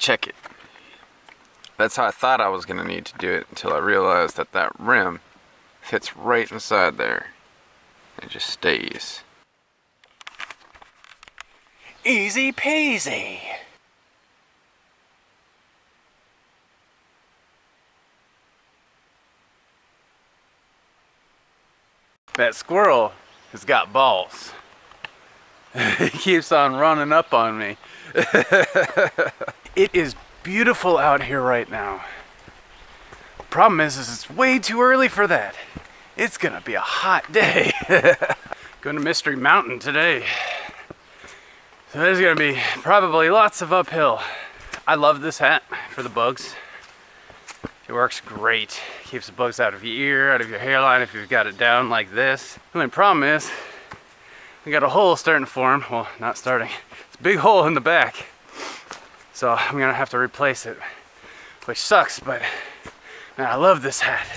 check it. That's how I thought I was gonna need to do it until I realized that that rim fits right inside there. It just stays. Easy peasy. That squirrel has got balls. He keeps on running up on me. It is beautiful out here right now. Problem is it's way too early for that. It's gonna be a hot day. Going to Mystery Mountain today. So there's gonna be probably lots of uphill. I love this hat for the bugs. It works great. Keeps the bugs out of your ear, out of your hairline if you've got it down like this. The only problem is we got a hole starting to form. Well, not starting. It's a big hole in the back. So I'm gonna have to replace it, which sucks, but man, I love this hat.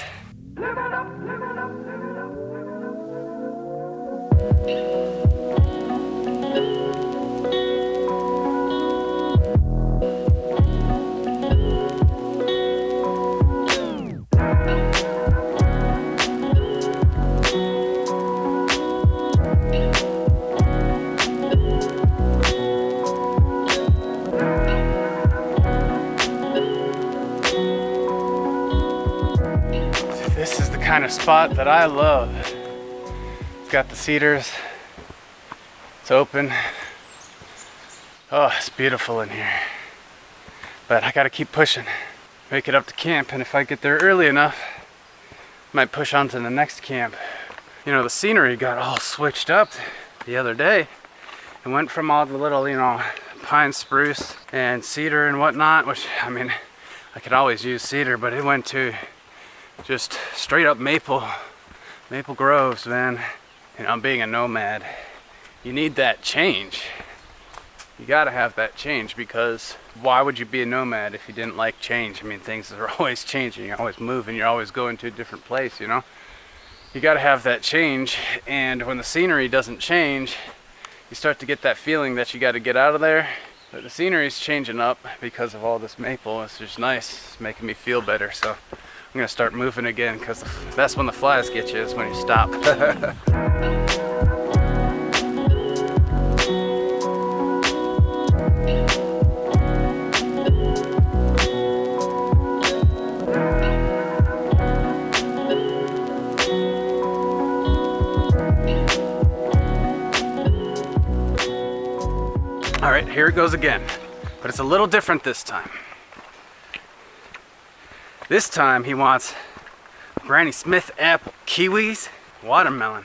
This is the kind of spot that I love. It's got the cedars. It's open. Oh, it's beautiful in here. But I gotta keep pushing. Make it up to camp, and if I get there early enough, I might push on to the next camp. You know, the scenery got all switched up the other day. It went from all the little, you know, pine spruce and cedar and whatnot, which, I mean, I could always use cedar, but it went to just straight up maple groves, man. You know, being a nomad, you need that change. You gotta have that change, because why would you be a nomad if you didn't like change? I mean, things are always changing, you're always moving, you're always going to a different place, you know? You gotta have that change, and when the scenery doesn't change, you start to get that feeling that you gotta get out of there. But the scenery's changing up because of all this maple. It's just nice, it's making me feel better, so I'm gonna start moving again, because that's when the flies get you, is when you stop. All right, here it goes again, but it's a little different this time. This time he wants Granny Smith apple, kiwis, watermelon,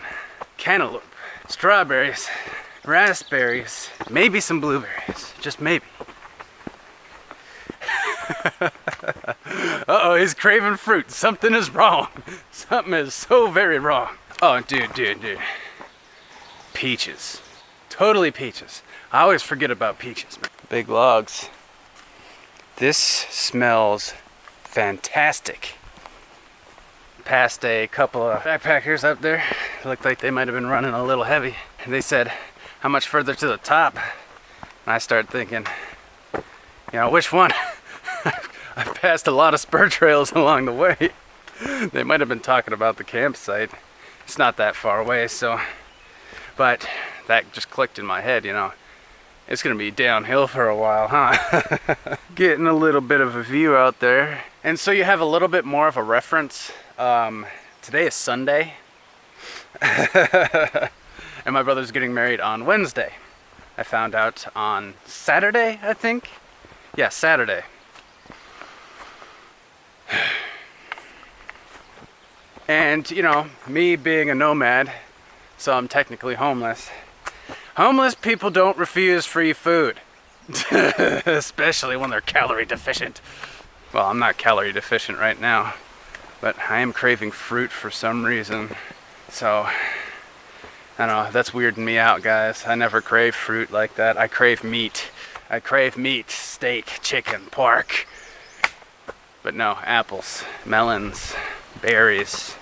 cantaloupe, strawberries, raspberries, maybe some blueberries, just maybe. Uh-oh, he's craving fruit. Something is wrong. Something is so very wrong. Oh, dude. Peaches. Totally peaches. I always forget about peaches, man. Big logs. This smells fantastic. Passed a couple of backpackers up there. It looked like they might have been running a little heavy. And they said, how much further to the top? And I started thinking, you know, which one? I've passed a lot of spur trails along the way. They might have been talking about the campsite. It's not that far away, so. But that just clicked in my head, you know. It's gonna be downhill for a while, huh? Getting a little bit of a view out there. And so you have a little bit more of a reference. Today is Sunday. And my brother's getting married on Wednesday. I found out on Saturday, I think. Yeah, Saturday. And, you know, me being a nomad, so I'm technically homeless. Homeless people don't refuse free food, especially when they're calorie deficient. Well, I'm not calorie deficient right now, but I am craving fruit for some reason. So, I don't know, that's weirding me out, guys. I never crave fruit like that. I crave meat. I crave meat, steak, chicken, pork. But no, apples, melons, berries.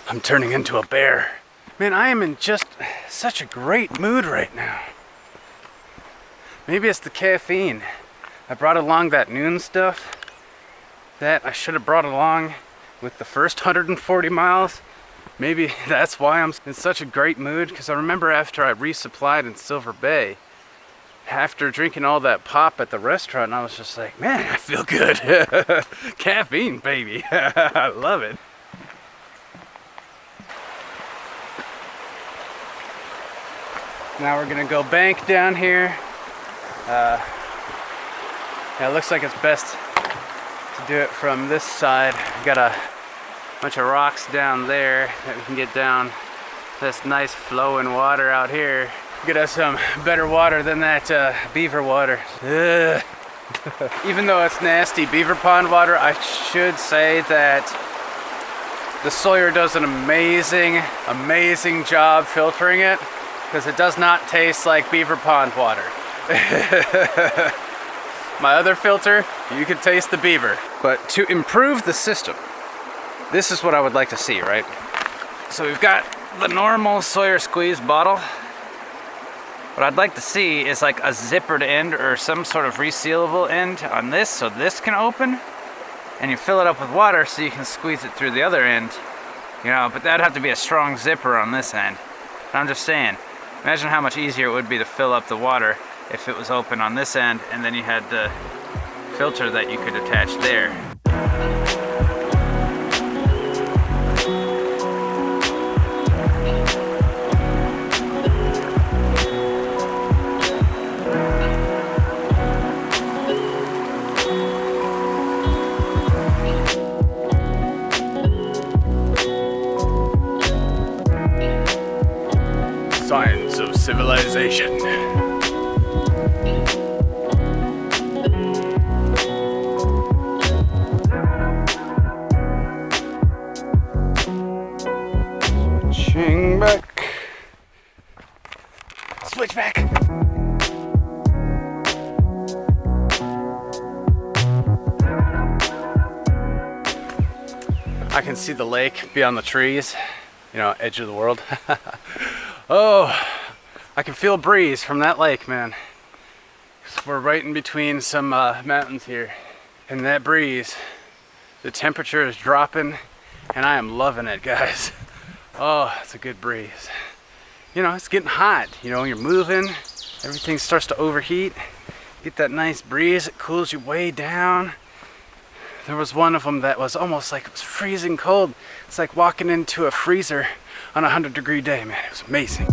I'm turning into a bear. Man, I am in just such a great mood right now. Maybe it's the caffeine. I brought along that noon stuff that I should have brought along with the first 140 miles. Maybe that's why I'm in such a great mood, because I remember after I resupplied in Silver Bay, after drinking all that pop at the restaurant, I was just like, man, I feel good. Caffeine, baby. I love it. Now we're gonna go bank down here. Yeah, it looks like it's best to do it from this side. We've got a bunch of rocks down there that we can get down this nice flowing water out here. Get us some better water than that beaver water. Ugh. Even though it's nasty beaver pond water, I should say that the Sawyer does an amazing job filtering it, because it does not taste like beaver pond water. My other filter, you can taste the beaver. But to improve the system, this is what I would like to see, right? So we've got the normal Sawyer squeeze bottle. What I'd like to see is like a zippered end or some sort of resealable end on this, so this can open, and you fill it up with water so you can squeeze it through the other end, you know, but that'd have to be a strong zipper on this end. And I'm just saying, imagine how much easier it would be to fill up the water if it was open on this end, and then you had the filter that you could attach there. Signs of civilization. Switching back. Switch back. I can see the lake beyond the trees, you know, edge of the world. Oh, I can feel a breeze from that lake, man. We're right in between some mountains here. And that breeze, the temperature is dropping, and I am loving it, guys. Oh, it's a good breeze. You know, it's getting hot. You know, when you're moving, everything starts to overheat. Get that nice breeze, it cools you way down. There was one of them that was almost like it was freezing cold. It's like walking into a freezer on a 100-degree day, man. It was amazing.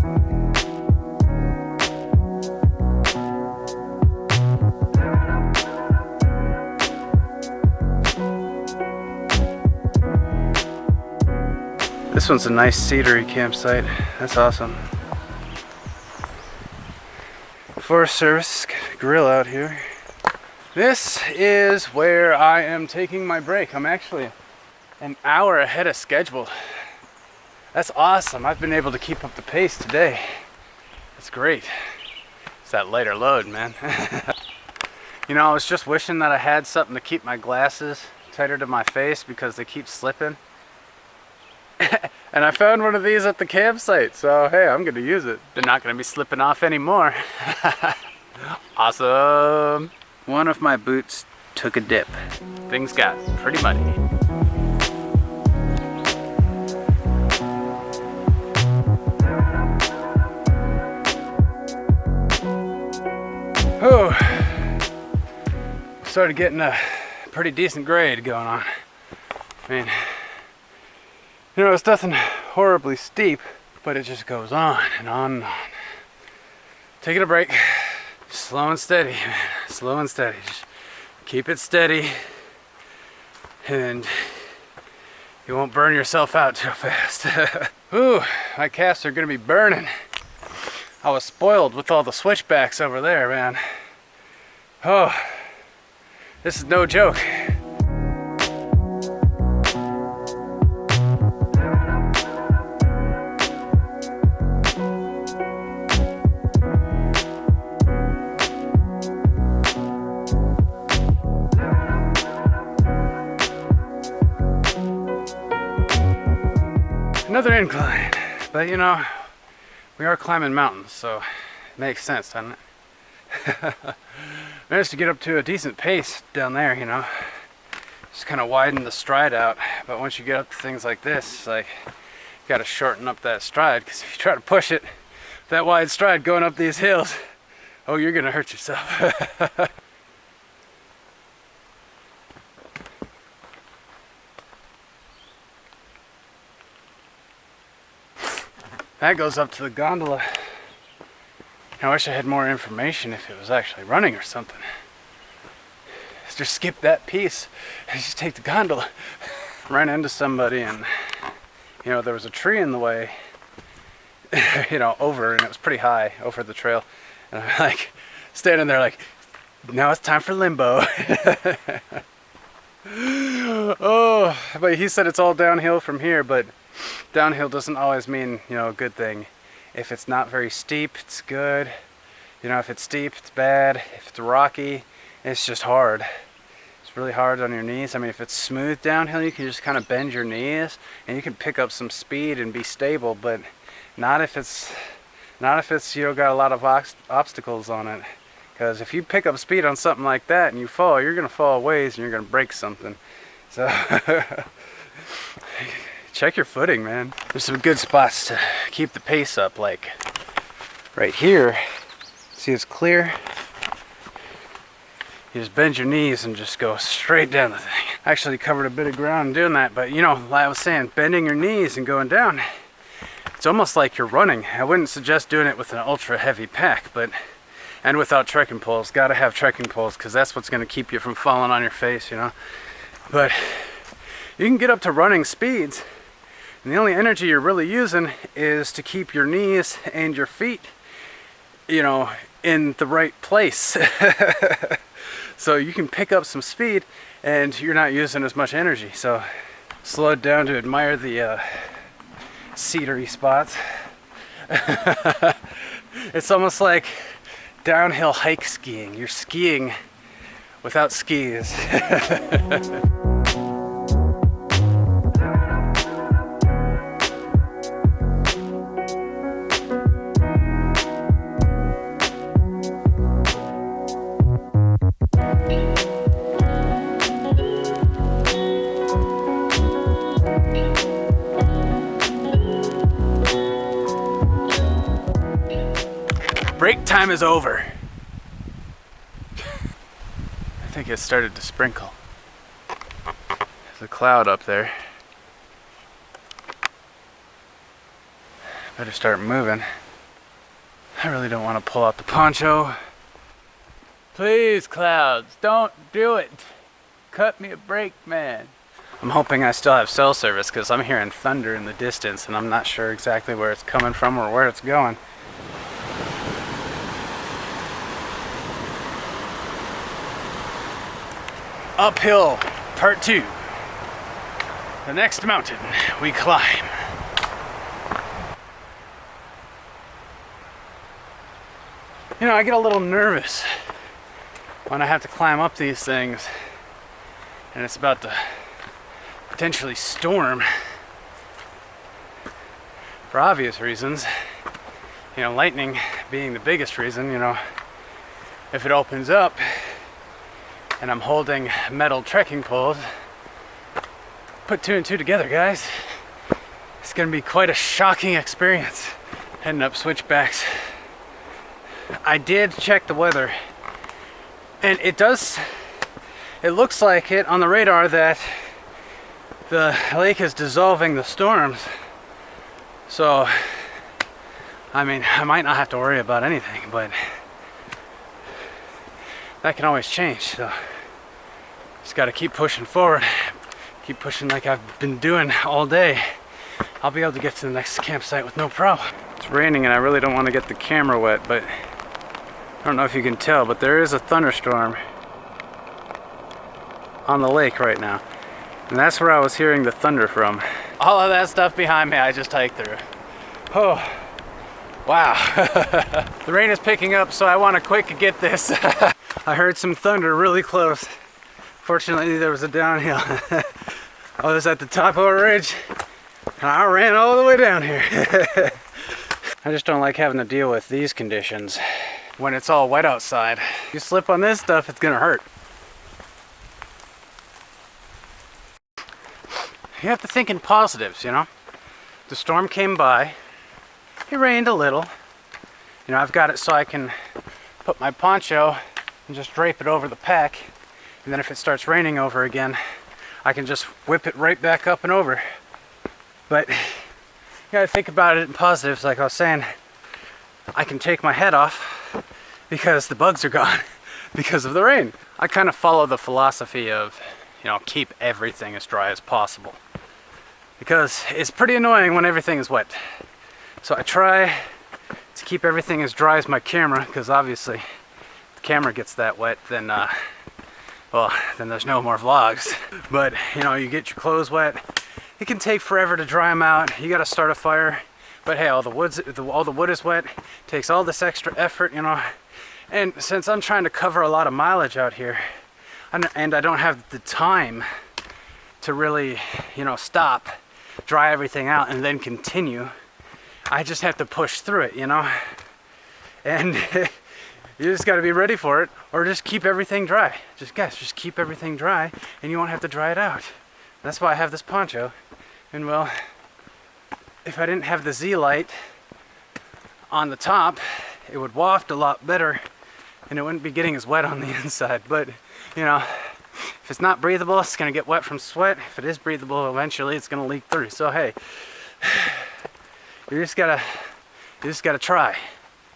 This one's a nice cedary campsite. That's awesome. Forest Service grill out here. This is where I am taking my break. I'm actually an hour ahead of schedule. That's awesome. I've been able to keep up the pace today. That's great. It's that lighter load, man. You know, I was just wishing that I had something to keep my glasses tighter to my face because they keep slipping. And I found one of these at the campsite, so hey, I'm gonna use it. They're not gonna be slipping off anymore. Awesome. One of my boots took a dip. Things got pretty muddy. Oh, started getting a pretty decent grade going on. I mean, you know, it's nothing horribly steep, but it just goes on and on and on. Taking a break, slow and steady, man. Slow and steady. Just keep it steady, and you won't burn yourself out too fast. Ooh, my calves are gonna be burning. I was spoiled with all the switchbacks over there, man. Oh, this is no joke. Another incline, but you know, we are climbing mountains, so it makes sense, doesn't it? managed to get up to a decent pace down there, you know. Just kind of widen the stride out. But once you get up to things like this, it's like you got to shorten up that stride, because if you try to push it, that wide stride going up these hills, oh, you're gonna hurt yourself. That goes up to the gondola. I wish I had more information if it was actually running or something. Just skip that piece and just take the gondola. Ran into somebody and, you know, there was a tree in the way, you know, and it was pretty high over the trail. And I'm like, standing there like, now it's time for limbo. Oh, but he said it's all downhill from here, but downhill doesn't always mean, you know, a good thing. If it's not very steep, it's good. You know, if it's steep, it's bad. If it's rocky, it's just hard. It's really hard on your knees. I mean, if it's smooth downhill, you can just kind of bend your knees and you can pick up some speed and be stable, but not if it's, you know, got a lot of obstacles on it. Because if you pick up speed on something like that and you fall, you're going to fall a ways and you're going to break something. So check your footing, man. There's some good spots to keep the pace up, like right here. See, it's clear. You just bend your knees and just go straight down the thing. I actually covered a bit of ground doing that, but you know, like I was saying, bending your knees and going down, it's almost like you're running. I wouldn't suggest doing it with an ultra heavy pack, and without trekking poles. Gotta have trekking poles, because that's what's gonna keep you from falling on your face, you know. But you can get up to running speeds, and the only energy you're really using is to keep your knees and your feet, you know, in the right place. So you can pick up some speed and you're not using as much energy. So slowed down to admire the cedary spots. It's almost like downhill hike skiing. You're skiing without skis. Break time is over. I think it started to sprinkle. There's a cloud up there. Better start moving. I really don't want to pull out the poncho. Please, clouds, don't do it. Cut me a break, man. I'm hoping I still have cell service, because I'm hearing thunder in the distance and I'm not sure exactly where it's coming from or where it's going. Uphill, part 2. The next mountain we climb. You know, I get a little nervous when I have to climb up these things and it's about to potentially storm, for obvious reasons. You know, lightning being the biggest reason. You know, if it opens up and I'm holding metal trekking poles, put 2 and 2 together, guys. It's gonna be quite a shocking experience heading up switchbacks. I did check the weather, and it looks like it on the radar that the lake is dissolving the storms. So, I mean, I might not have to worry about anything, but that can always change. So, just gotta keep pushing forward. Keep pushing like I've been doing all day. I'll be able to get to the next campsite with no problem. It's raining and I really don't want to get the camera wet, but I don't know if you can tell, but there is a thunderstorm on the lake right now. And that's where I was hearing the thunder from. All of that stuff behind me, I just hiked through. Oh, wow. The rain is picking up, so I want to quick get this. I heard some thunder really close. Fortunately, there was a downhill. I was at the top of a ridge, and I ran all the way down here. I just don't like having to deal with these conditions when it's all wet outside. you slip on this stuff, it's gonna hurt. You have to think in positives, you know? The storm came by, it rained a little. You know, I've got it so I can put my poncho and just drape it over the pack. And then if it starts raining over again, I can just whip it right back up and over. But you gotta think about it in positives, like I was saying. I can take my head off because the bugs are gone because of the rain. I kind of follow the philosophy of, you know, keep everything as dry as possible. Because it's pretty annoying when everything is wet. So I try to keep everything as dry as my camera, because obviously if the camera gets that wet, then well, then there's no more vlogs. But you know, you get your clothes wet, it can take forever to dry them out. You gotta start a fire, but hey, all the wood is wet, takes all this extra effort, you know. And since I'm trying to cover a lot of mileage out here, and I don't have the time to really, you know, stop, dry everything out, and then continue, I just have to push through it, you know. And you just got to be ready for it, or just keep everything dry. Just keep everything dry, and you won't have to dry it out. That's why I have this poncho. And well, if I didn't have the Z light on the top, it would waft a lot better, and it wouldn't be getting as wet on the inside. But you know, if it's not breathable, it's gonna get wet from sweat. If it is breathable, eventually it's gonna leak through. So hey, you just gotta try.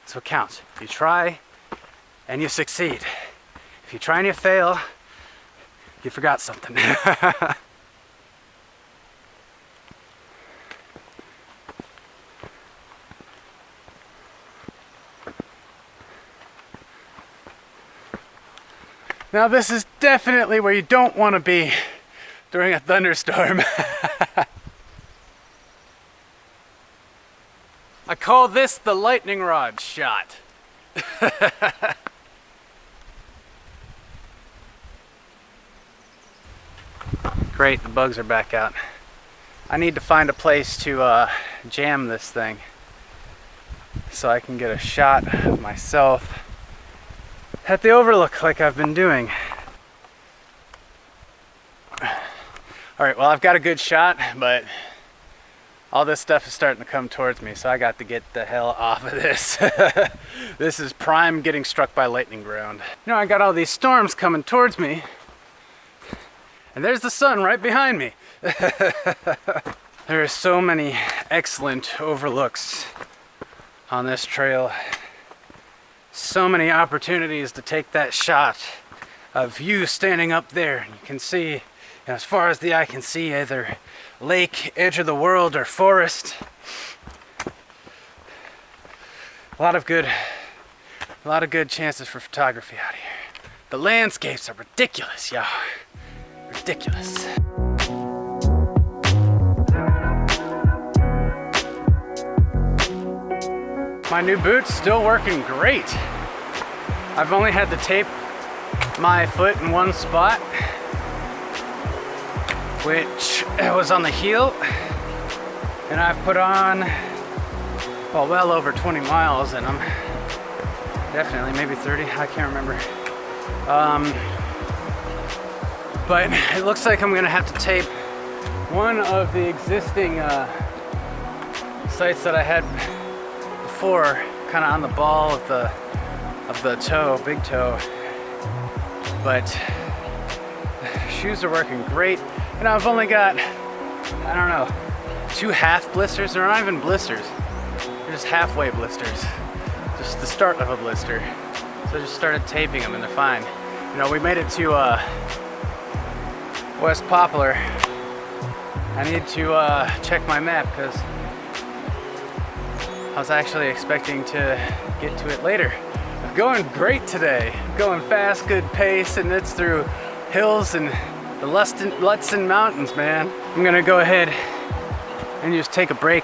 That's what counts. You try and you succeed. If you try and you fail, you forgot something. Now this is definitely where you don't want to be during a thunderstorm. I call this the lightning rod shot. Great, the bugs are back out. I need to find a place to jam this thing so I can get a shot of myself at the overlook like I've been doing. Alright, well, I've got a good shot, but all this stuff is starting to come towards me, so I got to get the hell off of this. This is prime getting struck by lightning ground. You know, I got all these storms coming towards me, and there's the sun right behind me. There are so many excellent overlooks on this trail. So many opportunities to take that shot of you standing up there. You can see, you know, as far as the eye can see, either lake, edge of the world, or forest. A lot of good chances for photography out here. The landscapes are ridiculous, y'all. Ridiculous. My new boots still working great. I've only had to tape my foot in one spot, which was on the heel, and I've put on, well over 20 miles, and I'm definitely maybe 30, I can't remember. But it looks like I'm gonna have to tape one of the existing sites that I had before, kind of on the ball of the toe, big toe. But shoes are working great, and I've only got, I don't know, 2 half blisters. They're not even blisters, they're just halfway blisters, just the start of a blister. So I just started taping them, and they're fine. You know, we made it to West Poplar. I need to check my map because I was actually expecting to get to it later. I'm going great today. I'm going fast, good pace, and it's through hills and the Lutsen Mountains, man. I'm gonna go ahead and just take a break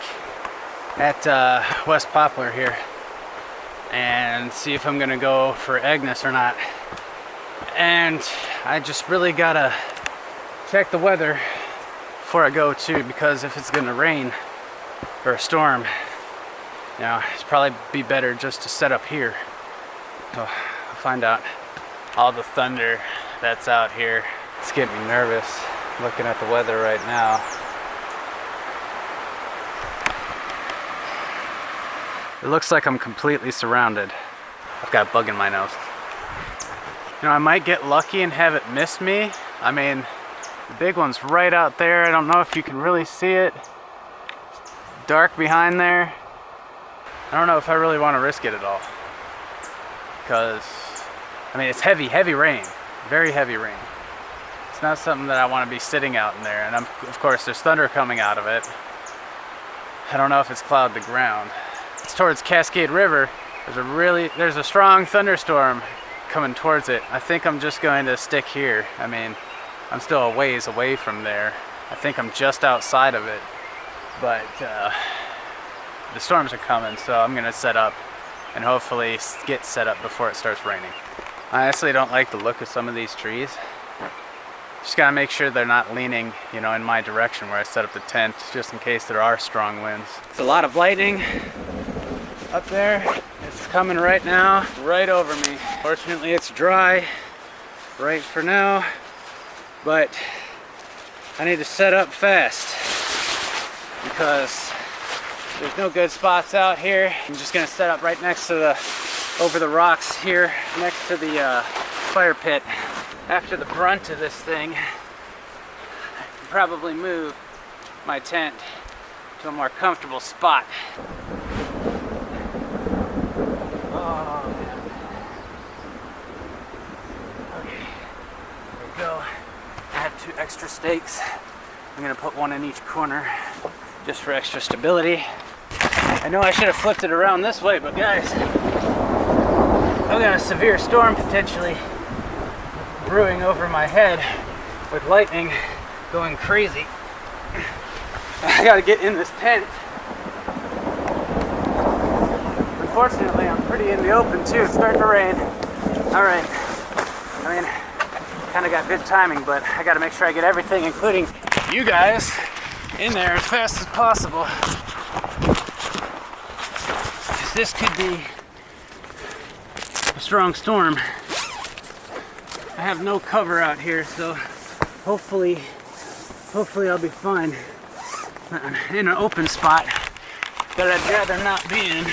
at West Poplar here and see if I'm gonna go for Agnes or not. And I just really gotta check the weather before I go too, because if it's gonna rain or a storm, you know, it's probably be better just to set up here. So I'll find out. all the thunder that's out here. It's getting me nervous looking at the weather right now. It looks like I'm completely surrounded. I've got a bug in my nose. You know, I might get lucky and have it miss me. I mean, the big one's right out there. I don't know if you can really see it. It's dark behind there. I don't know if I really want to risk it at all. Because, I mean, it's heavy rain. Very heavy rain. It's not something that I want to be sitting out in there. And of course, there's thunder coming out of it. I don't know if it's clouded the ground. It's towards Cascade River. There's a strong thunderstorm coming towards it. I think I'm just going to stick here. I mean, I'm still a ways away from there. I think I'm just outside of it. But the storms are coming, so I'm gonna set up and hopefully get set up before it starts raining. I honestly don't like the look of some of these trees. Just gotta make sure they're not leaning, you know, in my direction where I set up the tent, just in case there are strong winds. It's a lot of lightning up there. It's coming right now, right over me. Fortunately, it's dry right for now, but I need to set up fast because there's no good spots out here. I'm just gonna set up right next to over the rocks here, next to the fire pit. After the brunt of this thing, I can probably move my tent to a more comfortable spot. Oh man. Okay, there we go. I have 2 extra stakes. I'm gonna put one in each corner just for extra stability. I know I should have flipped it around this way, but guys, I've got a severe storm potentially brewing over my head with lightning going crazy. I gotta get in this tent. Unfortunately, I'm pretty in the open too. It's starting to rain. All right. I mean, kind of got good timing, but I gotta make sure I get everything, including you guys, in there as fast as possible. Because this could be a strong storm. I have no cover out here, so hopefully I'll be fine. In an open spot that I'd rather not be in.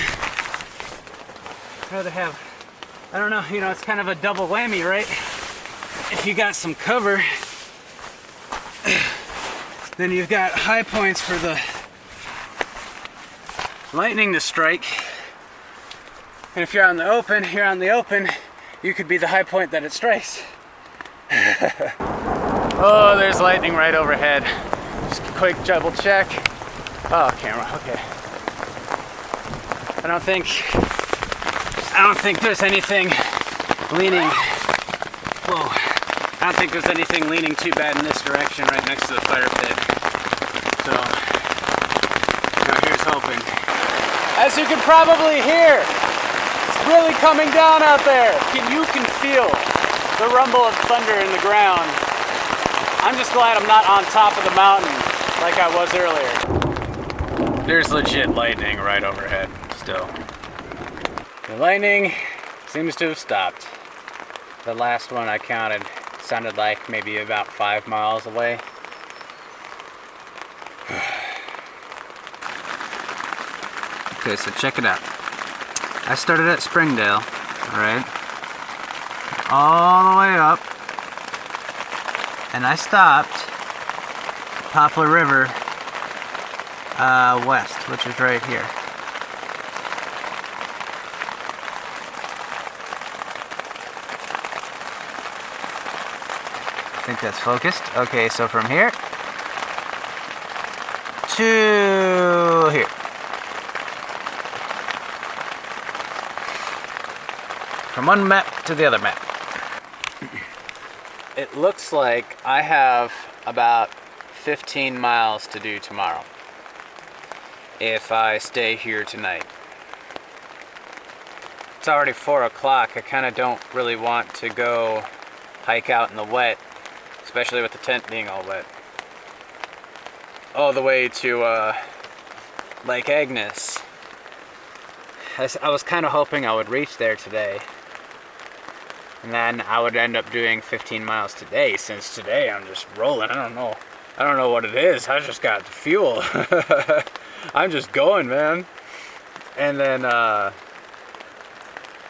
I'd rather have, I don't know, you know, it's kind of a double whammy, right? If you got some cover, then you've got high points for the lightning to strike. And if you're on the open, you could be the high point that it strikes. Oh, there's lightning right overhead. Just a quick double check. Oh, camera, okay. I don't think there's anything leaning. Whoa. I don't think there's anything leaning too bad in this direction right next to the fire pit. So, you know, here's hoping. As you can probably hear, it's really coming down out there. You can feel the rumble of thunder in the ground. I'm just glad I'm not on top of the mountain like I was earlier. There's legit lightning right overhead still. The lightning seems to have stopped. The last one I counted sounded like maybe about 5 miles away. Okay, so check it out. I started at Springdale, alright? All the way up. And I stopped Poplar River west, which is right here. I think that's focused. Okay, so from here to here. From one map to the other map. It looks like I have about 15 miles to do tomorrow if I stay here tonight. It's already 4 o'clock. I kind of don't really want to go hike out in the wet, especially with the tent being all wet. All the way to Lake Agnes. I was kind of hoping I would reach there today. And then I would end up doing 15 miles today, since today I'm just rolling. I don't know what it is. I just got the fuel. I'm just going, man. And then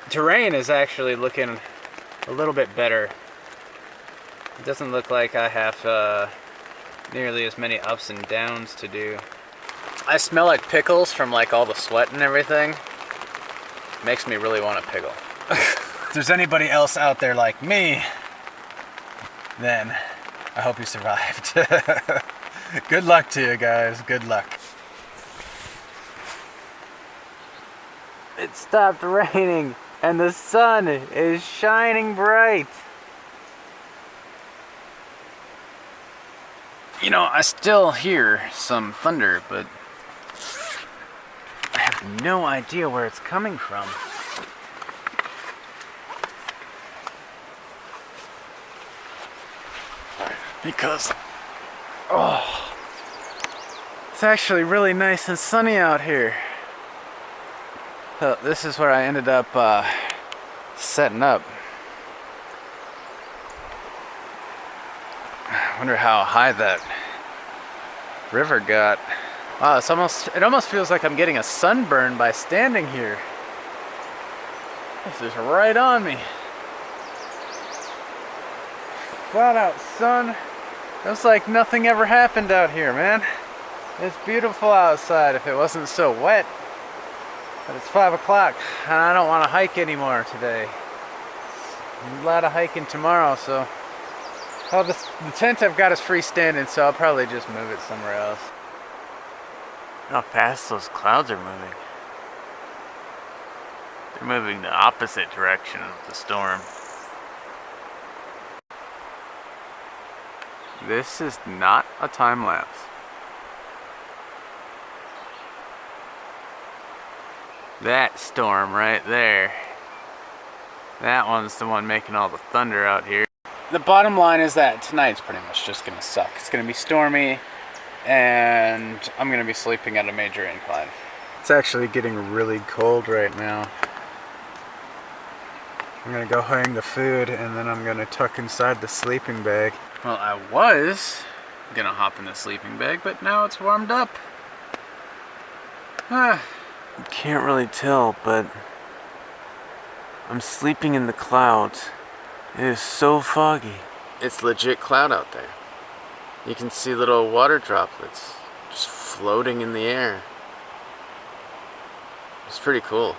terrain is actually looking a little bit better. It doesn't look like I have nearly as many ups and downs to do. I smell like pickles from like all the sweat and everything. Makes me really want a pickle. If there's anybody else out there like me, then I hope you survived. Good luck to you guys, good luck. It stopped raining and the sun is shining bright. You know, I still hear some thunder, but I have no idea where it's coming from. Because, oh, it's actually really nice and sunny out here. So this is where I ended up setting up. I wonder how high that river got. Wow, it almost feels like I'm getting a sunburn by standing here. This is right on me. Flat out sun. It's like nothing ever happened out here, man. It's beautiful outside if it wasn't so wet. But it's 5 o'clock and I don't want to hike anymore today. I'm glad of hiking tomorrow, so. Oh, the tent I've got is freestanding, so I'll probably just move it somewhere else. How fast those clouds are moving. They're moving the opposite direction of the storm. This is not a time lapse. That storm right there. That one's the one making all the thunder out here. The bottom line is that tonight's pretty much just gonna suck. It's gonna be stormy and I'm gonna be sleeping at a major incline. It's actually getting really cold right now. I'm gonna go hang the food and then I'm gonna tuck inside the sleeping bag. Well, I was gonna hop in the sleeping bag, but now it's warmed up. You can't really tell, but I'm sleeping in the clouds. It is so foggy. It's legit cloud out there. You can see little water droplets just floating in the air. It's pretty cool.